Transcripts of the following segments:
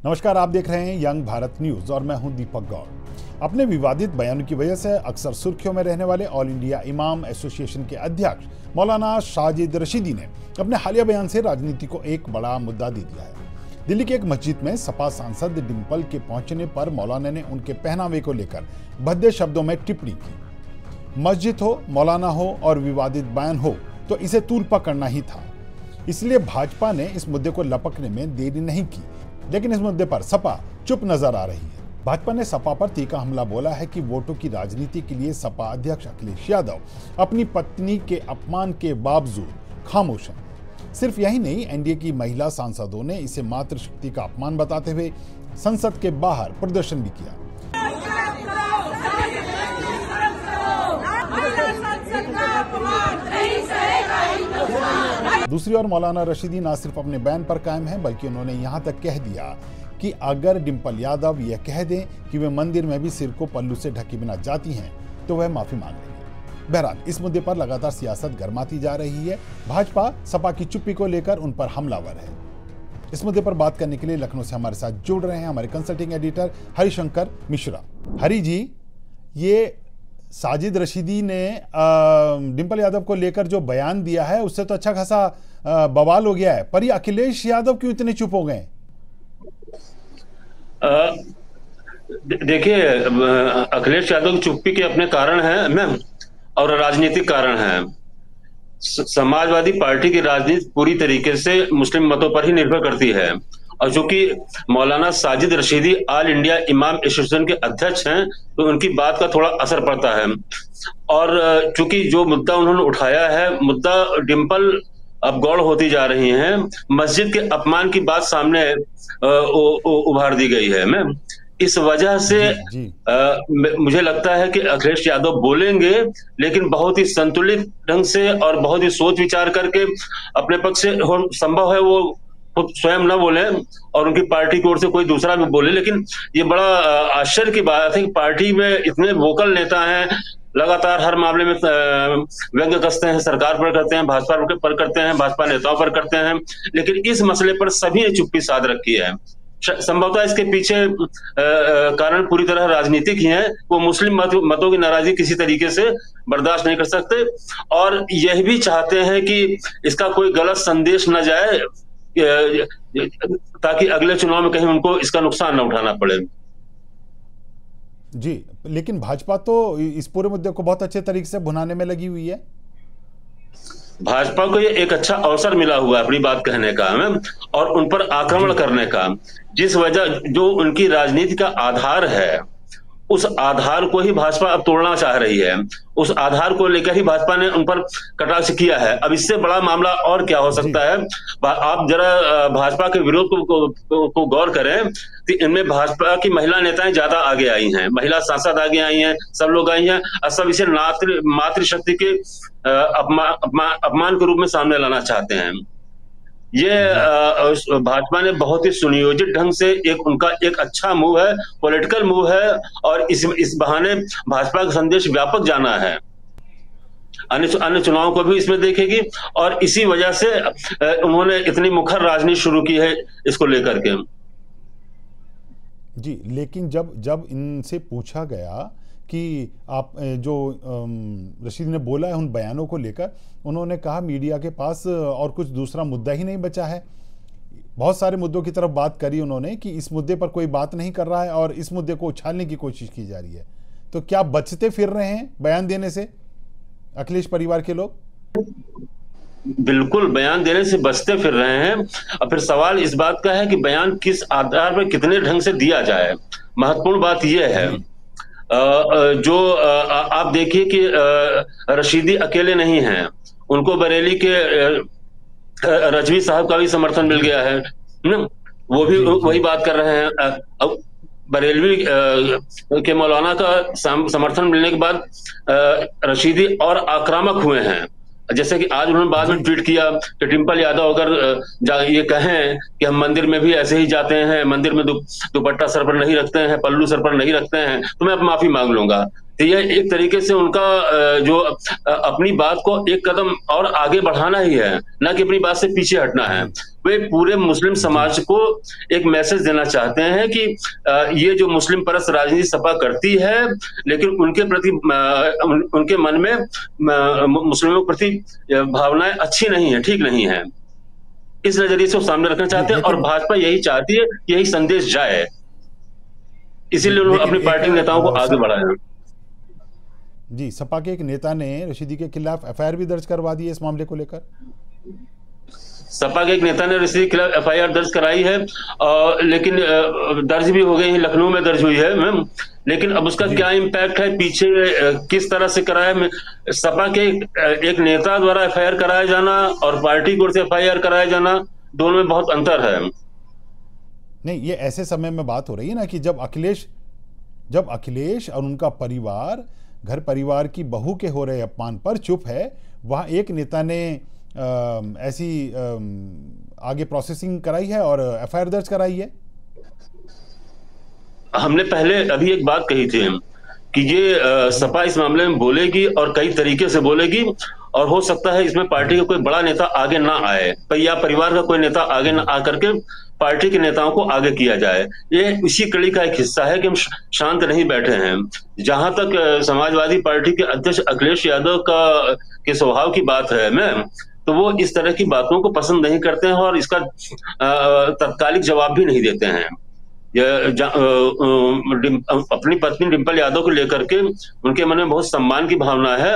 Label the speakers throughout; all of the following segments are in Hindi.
Speaker 1: नमस्कार, आप देख रहे हैं यंग भारत न्यूज और मैं हूं दीपक गौड़। अपने विवादित बयानों की वजह से अक्सर सुर्खियों में रहने वाले ऑल इंडिया इमाम एसोसिएशन के अध्यक्ष मौलाना साजिद रशीदी ने अपने हालिया बयान से राजनीति को एक बड़ा मुद्दा दे दिया है। दिल्ली की एक मस्जिद में सपा सांसद डिंपल के पहुंचने पर मौलाना ने उनके पहनावे को लेकर भद्दे शब्दों में टिप्पणी की। मस्जिद हो, मौलाना हो और विवादित बयान हो तो इसे तूल पकड़ना ही था। इसलिए भाजपा ने इस मुद्दे को लपकने में देरी नहीं की, लेकिन इस मुद्दे पर सपा चुप नजर आ रही है। भाजपा ने सपा पर तीखा हमला बोला है कि वोटों की राजनीति के लिए सपा अध्यक्ष अखिलेश यादव अपनी पत्नी के अपमान के बावजूद खामोश हैं। सिर्फ यही नहीं, एनडीए की महिला सांसदों ने इसे मातृशक्ति का अपमान बताते हुए संसद के बाहर प्रदर्शन भी किया। दूसरी ओर मौलाना रशीदी न सिर्फ अपने बयान पर कायम है, बल्कि उन्होंने यहां तक कह दिया कि अगर डिंपल यादव यह कह दें कि वे मंदिर में भी सिर को पल्लू से ढके बिना जाती हैं तो वह माफी मांग लेंगे। बहरहाल, इस मुद्दे पर लगातार सियासत गर्माती जा रही है। भाजपा सपा की चुप्पी को लेकर उन पर हमलावर है। इस मुद्दे पर बात करने के लिए लखनऊ से हमारे साथ जुड़ रहे हैं हमारे कंसल्टिंग एडिटर हरिशंकर मिश्रा। हरि जी, ये साजिद रशीदी ने डिंपल यादव को लेकर जो बयान दिया है उससे तो अच्छा खासा बवाल हो गया है, पर ये अखिलेश यादव क्यों इतने चुप हो गए?
Speaker 2: देखिए, अखिलेश यादव की चुप्पी के अपने कारण हैं ना, और राजनीतिक कारण हैं। समाजवादी पार्टी की राजनीति पूरी तरीके से मुस्लिम मतों पर ही निर्भर करती है, और चूंकि मौलाना साजिद रशीदी ऑल इंडिया इमाम एसोसिएशन के अध्यक्ष हैं तो उनकी बात का थोड़ा असर पड़ता है। और चूंकि जो मुद्दा उन्होंने उठाया है, मुद्दा डिंपल अब गौड़ होती जा रही हैं, मस्जिद के अपमान की बात सामने उभार दी गई है। मैं इस वजह से मुझे लगता है कि अखिलेश यादव बोलेंगे, लेकिन बहुत ही संतुलित ढंग से और बहुत ही सोच विचार करके। अपने पक्ष से संभव है वो स्वयं न बोले और उनकी पार्टी की ओर से कोई दूसरा भी बोले, लेकिन ये बड़ा आश्चर्य की बात है कि पार्टी में इतने वोकल नेता हैं, लगातार हर मामले में व्यंग्य कसते हैं, सरकार पर करते हैं, भाजपा पर करते हैं, भाजपा नेताओं पर करते हैं, लेकिन इस मसले पर सभी ने चुप्पी साध रखी है। संभवतः इसके पीछे कारण पूरी तरह राजनीतिक ही है। वो मुस्लिम मतों की नाराजगी किसी तरीके से बर्दाश्त नहीं कर सकते और यह भी चाहते हैं कि इसका कोई गलत संदेश न जाए, ताकि अगले चुनाव में कहीं उनको इसका नुकसान न उठाना पड़े।
Speaker 1: जी, लेकिन भाजपा तो इस पूरे मुद्दे को बहुत अच्छे तरीके से भुनाने में लगी हुई है।
Speaker 2: भाजपा को ये एक अच्छा अवसर मिला हुआ है अपनी बात कहने का और उन पर आक्रमण करने का, जिस वजह जो उनकी राजनीति का आधार है, उस आधार को ही भाजपा अब तोड़ना चाह रही है। उस आधार को लेकर ही भाजपा ने उन पर कटाक्ष किया है। अब इससे बड़ा मामला और क्या हो सकता है? आप जरा भाजपा के विरोध को गौर करें कि इनमें भाजपा की महिला नेताएं ज्यादा आगे आई हैं, महिला सांसद आगे आई हैं, सब लोग आई हैं और सब इसे मातृशक्ति के अपमान के रूप में सामने लाना चाहते हैं। ये भाजपा ने बहुत ही सुनियोजित ढंग से उनका एक अच्छा मूव है, पॉलिटिकल मूव है, और इस बहाने भाजपा का संदेश व्यापक जाना है, अन्य चुनावों को भी इसमें देखेगी, और इसी वजह से उन्होंने इतनी मुखर राजनीति शुरू की है इसको लेकर के।
Speaker 1: जी, लेकिन जब इनसे पूछा गया कि आप जो रशीद ने बोला है उन बयानों को लेकर, उन्होंने कहा मीडिया के पास और कुछ दूसरा मुद्दा ही नहीं बचा है। बहुत सारे मुद्दों की तरफ बात करी उन्होंने कि इस मुद्दे पर कोई बात नहीं कर रहा है और इस मुद्दे को उछालने की कोशिश की जा रही है। तो क्या बचते फिर रहे हैं बयान देने से अखिलेश परिवार के लोग?
Speaker 2: बिल्कुल बयान देने से बचते फिर रहे हैं। और फिर सवाल इस बात का है कि बयान किस आधार पर कितने ढंग से दिया जाए। महत्वपूर्ण बात यह है, जो आप देखिए कि रशीदी अकेले नहीं हैं, उनको बरेली के रजवी साहब का भी समर्थन मिल गया है, वो भी वही बात कर रहे हैं। अब बरेलवी के मौलाना का समर्थन मिलने के बाद रशीदी और आक्रामक हुए हैं। जैसे कि आज उन्होंने बाद में ट्वीट किया कि डिंपल यादव अगर ये कहें कि हम मंदिर में भी ऐसे ही जाते हैं, मंदिर में दुपट्टा सर पर नहीं रखते हैं, पल्लू सर पर नहीं रखते हैं, तो मैं अब माफी मांग लूंगा। तो यह एक तरीके से उनका जो अपनी बात को एक कदम और आगे बढ़ाना ही है, ना कि अपनी बात से पीछे हटना है। वे पूरे मुस्लिम
Speaker 1: जी
Speaker 2: समाज को एक मैसेज देना चाहते हैं कि ये जो मुस्लिम परस्त राजनीति सपा करती है, लेकिन उनके प्रति उनके मन में मुस्लिमों के प्रति भावनाएं अच्छी नहीं है, ठीक नहीं है। इस नजरिए से वो सामने रखना
Speaker 1: जी
Speaker 2: चाहते हैं और
Speaker 1: लेकिन
Speaker 2: भाजपा यही चाहती है, यही संदेश जाए,
Speaker 1: जी
Speaker 2: इसीलिए उन्होंने
Speaker 1: लेकिन
Speaker 2: अपनी
Speaker 1: एक
Speaker 2: पार्टी के नेताओं को आगे बढ़ाया।
Speaker 1: जी सपा के एक नेता ने रशीदी के खिलाफ एफआईआर भी दर्ज करवा दी है इस मामले को लेकर।
Speaker 2: सपा के एक नेता ने रशीदी के खिलाफ एफआईआर दर्ज कराई है, लेकिन दर्ज भी हो गई है, लखनऊ में दर्ज हुई है मैम। लेकिन अब उसका
Speaker 1: जी
Speaker 2: क्या इम्पैक्ट है पीछे, किस तरह से कराया, सपा के एक नेता द्वारा एफआईआर कराया जाना और पार्टी की ओर से एफआईआर कराया जाना, दोनों में बहुत अंतर है।
Speaker 1: नहीं, ये ऐसे समय में बात हो रही है ना कि जब अखिलेश और उनका परिवार घर परिवार की बहू के हो रहे अपमान पर चुप है, वहां एक नेता ने ऐसी आगे प्रोसेसिंग कराई है और एफआईआर दर्ज कराई है।
Speaker 2: हमने पहले अभी एक बात कही थी कि ये सपा इस मामले में बोलेगी और कई तरीके से बोलेगी, और हो सकता है इसमें पार्टी का कोई बड़ा नेता आगे ना आए, या परिवार का कोई नेता आगे ना आकर के पार्टी के नेताओं को आगे किया जाए। ये इसी कड़ी का एक हिस्सा है कि हम शांत नहीं बैठे हैं। जहां तक समाजवादी पार्टी के अध्यक्ष अखिलेश यादव के स्वभाव की बात है मैम, तो वो इस तरह की बातों को पसंद नहीं करते हैं और इसका तत्कालिक जवाब भी नहीं देते हैं। अपनी पत्नी डिंपल यादव को लेकर के उनके मन में बहुत सम्मान की भावना है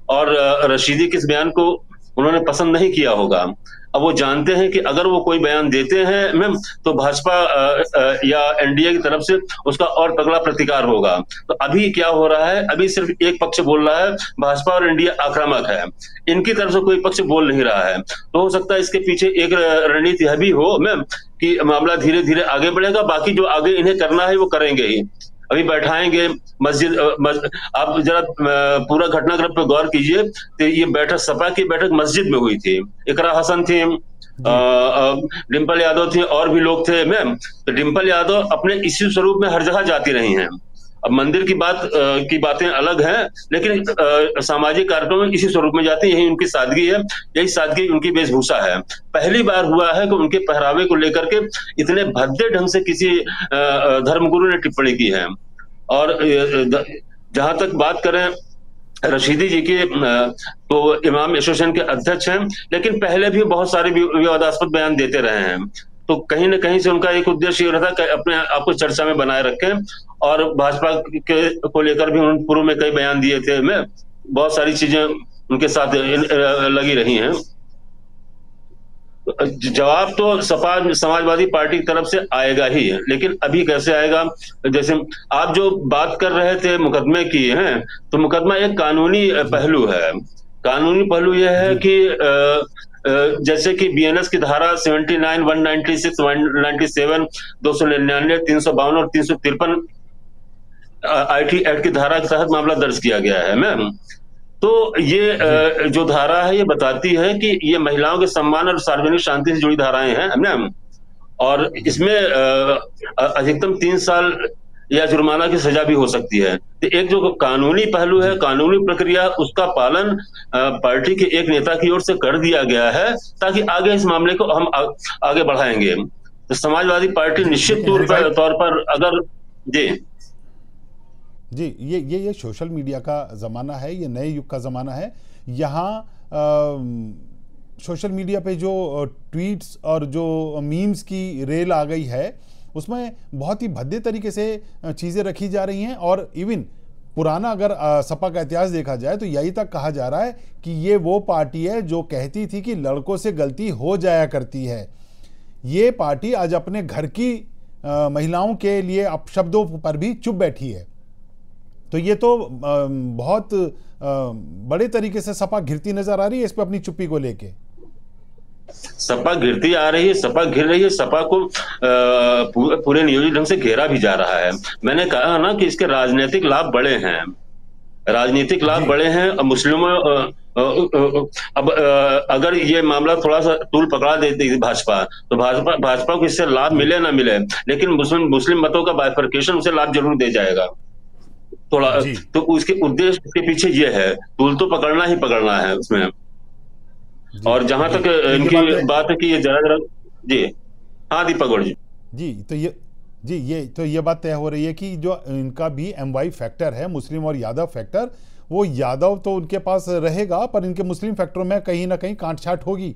Speaker 2: और रशीदी के इस बयान को उन्होंने पसंद नहीं किया होगा। अब वो जानते हैं कि अगर वो कोई बयान देते हैं मैम, तो भाजपा या एनडीए की तरफ से उसका और तगड़ा प्रतिकार होगा। तो अभी क्या हो रहा है, अभी सिर्फ एक पक्ष बोल रहा है, भाजपा और एनडीए आक्रामक है, इनकी तरफ से कोई पक्ष बोल नहीं रहा है। तो हो सकता है इसके पीछे एक रणनीति यह भी हो मैम कि मामला धीरे धीरे आगे बढ़ेगा, बाकी जो आगे इन्हें करना है वो करेंगे ही। अभी बैठाएंगे मस्जिद, आप जरा पूरा घटनाक्रम पर गौर कीजिए, तो ये बैठक, सपा की बैठक मस्जिद में हुई थी। इकरा हसन थी, डिंपल यादव थी और भी लोग थे मैम। तो डिंपल यादव अपने इसी स्वरूप में हर जगह जाती रही हैं। अब मंदिर की बातें अलग हैं, लेकिन सामाजिक कार्यक्रम में इसी स्वरूप में जाती है, यही उनकी सादगी है, यही सादगी उनकी वेशभूषा है। पहली बार हुआ है कि उनके पहरावे को लेकर के इतने भद्दे ढंग से किसी धर्मगुरु ने टिप्पणी की है। और जहां तक बात करें रशीदी जी की, तो इमाम एसोसिएशन के अध्यक्ष हैं, लेकिन पहले भी बहुत सारे विवादास्पद बयान देते रहे हैं। तो कहीं ना कहीं से उनका एक उद्देश्य ये रहता है कि अपने आप को चर्चा में बनाए रखें, और भाजपा के को लेकर भी उन्होंने पूर्व में कई बयान दिए थे, में बहुत सारी चीजें उनके साथ लगी रही हैं। जवाब तो समाजवादी पार्टी की तरफ से आएगा ही, लेकिन अभी कैसे आएगा? जैसे आप जो बात कर रहे थे मुकदमे की हैं, तो मुकदमा एक कानूनी पहलू है। कानूनी पहलू यह है कि जैसे कि बीएनएस की धारा 79, 196, 197, 299, 352 और 353 आईटी एक्ट की धारा के तहत मामला दर्ज किया गया है मैम। तो ये जो धारा है ये बताती है कि ये महिलाओं के सम्मान और सार्वजनिक शांति से जुड़ी धाराएं हैं मैम, और इसमें अधिकतम 3 साल या जुर्माना की सजा भी हो सकती है। तो एक जो कानूनी पहलू है, कानूनी प्रक्रिया, उसका पालन पार्टी के एक नेता की ओर से कर दिया गया है, ताकि आगे इस मामले को हम आगे बढ़ाएंगे। तो समाजवादी पार्टी निश्चित तौर पर अगर
Speaker 1: जी ये सोशल मीडिया का ज़माना है, ये नए युग का ज़माना है। यहाँ सोशल मीडिया पे जो ट्वीट्स और जो मीम्स की रेल आ गई है, उसमें बहुत ही भद्दे तरीके से चीज़ें रखी जा रही हैं। और इवन पुराना अगर सपा का इतिहास देखा जाए तो यही तक कहा जा रहा है कि ये वो पार्टी है जो कहती थी कि लड़कों से गलती हो जाया करती है। ये पार्टी आज अपने घर की महिलाओं के लिए अपशब्दों पर भी चुप बैठी है। तो ये तो बहुत बड़े तरीके से सपा घिरती नजर आ रही है इस पे अपनी चुप्पी को लेके।
Speaker 2: सपा घिरती आ रही है, सपा घिर रही है, सपा को पूरे नियोजित ढंग से घेरा भी जा रहा है। मैंने कहा ना कि इसके राजनीतिक लाभ बड़े हैं, राजनीतिक लाभ बड़े हैं। मुस्लिमों अब अगर ये मामला थोड़ा सा तूल पकड़ा देती भाजपा, तो भाजपा को इससे लाभ मिले ना मिले, लेकिन मुस्लिम मतों का बाइफरकेशन उसे लाभ जरूर दे जाएगा। थोड़ा,
Speaker 1: जी
Speaker 2: तो उसके उद्देश्य के पीछे ये है, तूल तो पकड़ना ही पकड़ना है उसमें।
Speaker 1: जी
Speaker 2: और जहां
Speaker 1: जी,
Speaker 2: तक
Speaker 1: तो ये
Speaker 2: इनकी
Speaker 1: बात है।
Speaker 2: बात है कि ये जरा जरा, जी हाँ दीपक गौड़ जी।
Speaker 1: जी तो ये जी ये बात तय हो रही है कि जो इनका भी MY फैक्टर है, मुस्लिम और यादव फैक्टर, वो यादव तो उनके पास रहेगा, पर इनके मुस्लिम फैक्टरों में कहीं ना कहीं कांट छांट होगी।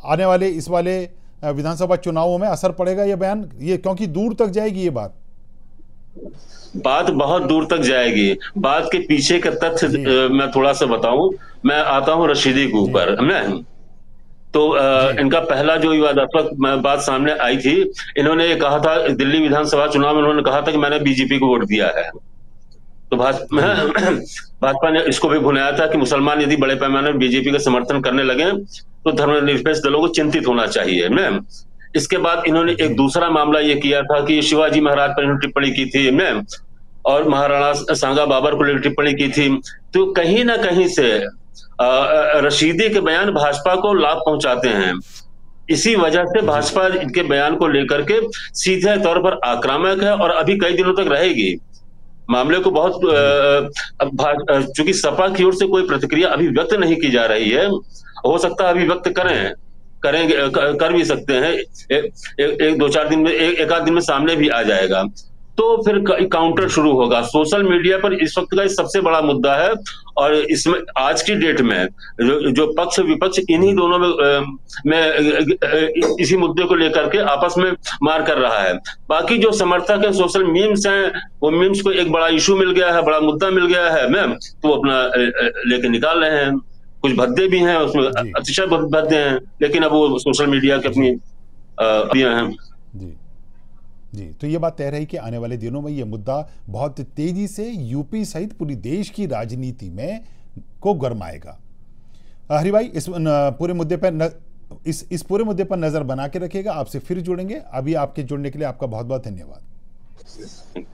Speaker 1: आने वाले इस वाले विधानसभा चुनावों में असर पड़ेगा ये बयान, ये क्योंकि दूर तक जाएगी ये बात।
Speaker 2: बात बहुत दूर तक जाएगी। बात के पीछे का तथ्य
Speaker 1: जी
Speaker 2: मैं थोड़ा सा बताऊं। मैं आता हूं रशीदी के
Speaker 1: जी
Speaker 2: ऊपर, मैं तो
Speaker 1: जी
Speaker 2: इनका पहला जो विवादास्पद बात सामने आई थी, इन्होंने ये कहा था दिल्ली विधानसभा चुनाव में, इन्होंने कहा था कि मैंने बीजेपी को वोट दिया है। तो
Speaker 1: जी
Speaker 2: भाजपा ने इसको भी भुनाया था कि मुसलमान यदि बड़े पैमाने पर बीजेपी का समर्थन करने लगे तो धर्मनिरपेक्ष दलों को चिंतित होना चाहिए। मैं इसके बाद इन्होंने
Speaker 1: जी
Speaker 2: एक दूसरा मामला ये किया था कि शिवाजी महाराज पर इन्होंने टिप्पणी की थी, मैं और महाराणा सांगा बाबर को लेकर टिप्पणी की थी। तो कहीं ना कहीं से रशीदी के बयान भाजपा को लाभ पहुंचाते हैं। इसी वजह से
Speaker 1: जी
Speaker 2: भाजपा इनके बयान को लेकर के सीधे तौर पर आक्रामक है और अभी कई दिनों तक रहेगी। मामले को बहुत
Speaker 1: जी
Speaker 2: चूंकि सपा की ओर से कोई प्रतिक्रिया अभी व्यक्त नहीं की जा रही है, हो सकता है अभी व्यक्त
Speaker 1: जी
Speaker 2: करेंगे, कर भी सकते हैं। एक दो चार दिन में, एक आध दिन में सामने भी आ जाएगा। तो फिर काउंटर
Speaker 1: जी
Speaker 2: शुरू होगा। सोशल मीडिया पर इस वक्त का सबसे बड़ा मुद्दा है, और इसमें आज की डेट में जो पक्ष विपक्ष इन्हीं
Speaker 1: जी
Speaker 2: दोनों में इसी मुद्दे को लेकर के आपस में मार कर रहा है। बाकी जो समर्थक है, सोशल मीम्स हैं, वो मीम्स को एक बड़ा इशू मिल गया है, बड़ा मुद्दा मिल गया है मैम, तो वो अपना लेके निकाल रहे हैं। कुछ भद्दे भी हैं उसमें,
Speaker 1: जी
Speaker 2: अतिशय भद्दे हैं, लेकिन अब वो सोशल मीडिया के अपनी
Speaker 1: जी
Speaker 2: हैं।
Speaker 1: जी जी, तो ये बात तय रही कि आने वाले दिनों में ये मुद्दा बहुत तेजी से यूपी सहित पूरी देश की राजनीति में को गरमाएगा। हरि भाई, इस पूरे मुद्दे पर इस पूरे मुद्दे पर नजर बना के रखिएगा। आपसे फिर जुड़ेंगे। अभी आपके जुड़ने के लिए आपका बहुत बहुत धन्यवाद।